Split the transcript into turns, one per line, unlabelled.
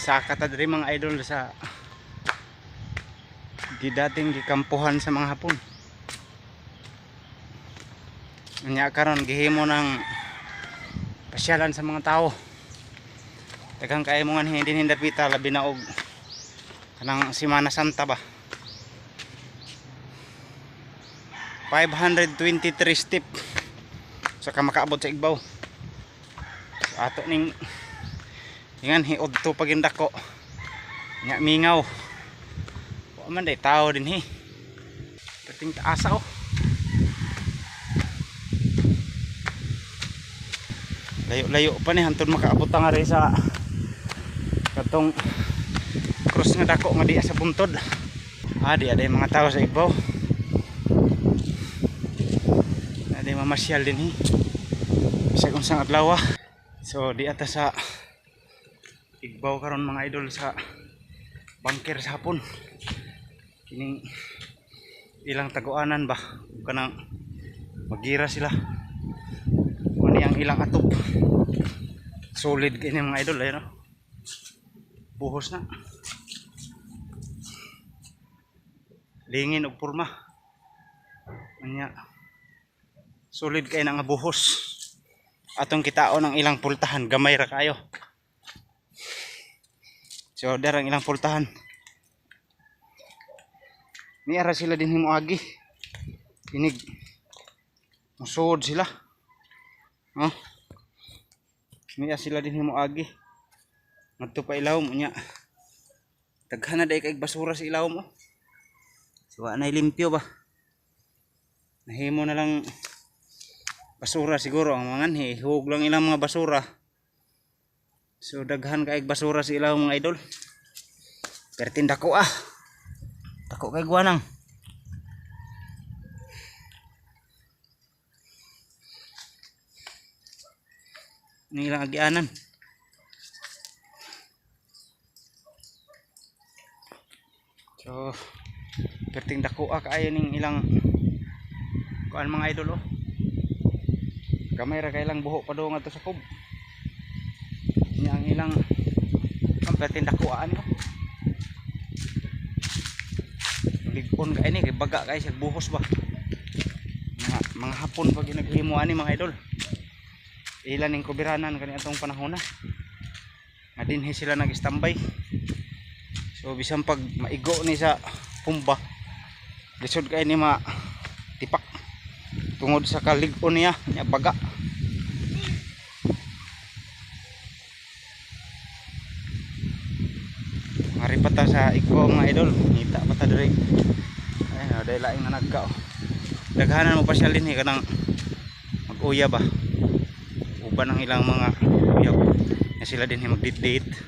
sa katadri mga idol sa di dating gikampuhan sa mga Hapon. Nya karon gihimo ng pasyalan sa mga tao. Daghang kay mo nga hindi hindapita labi na og kanang Semana Santa ba. 523 step sa makaabot sa Igbaw. So, ato ning ingan hiod to pagindako. Nya mingaw. Wa man day tao din hi. Perting taasa oh. Layo-layo pa ni hantod makaabot nga rin sa katong cross nga dako nga diya sa buntod. Di aday mga tao sa Igbaw. Aday mamasyal din hi. Bisag unsang adlaw. So di ata sa Igbaw karon mga idol sa bangker sa Hapon. Kining ilang taguanan ba kanang magira sila. Mani ang ilang atop. Solid kini mga idol ayun oh. Buhos na. Lingin og porma. Anya. Solid kay nga buhos. Atong kitaon ang ilang pultahan gamay ra kayo. So darang ilang pultahan. Ni ara sila din himuagi. Kinig. Musod sila. Oh. Niya sila din himuagi. Ngadto pa ilawom unya. Daghan na day kay basura sa ilawom oh. So anay limpyo ba. Nahimo na lang basura siguro ang mga hug lang ilang mga basura. So daghan kay basura sa ilawom mga idol. Pertin dako ah. Dako kay guwanang. Ni ilang agianan. So perting dako kaayo ning ilang kuan mga idol oh. Gamay ra kay lang buho pa do nga to sa kub. Nya ang ilang ang perting dako ano. Ligon kay ni kay baga kay sa buhos ba. Mga Hapon pag ginaghimo ani mga idol. Ilan ning kubiranan kani atong panahon na. Nga dinhi sila nag-standby. So bisan pag maigo ni sa pumba, lisod kay ni tipak tungod sa kalig-on niya, nya baga. Mari pa ta sa Igbaw mga idol, ngita pa ta diri. Ay, dai laing nga nagka. Daghanan mo pasyalin kanang mag-uya ba. Uban ang ilang mga uyaw na sila din magdate-date.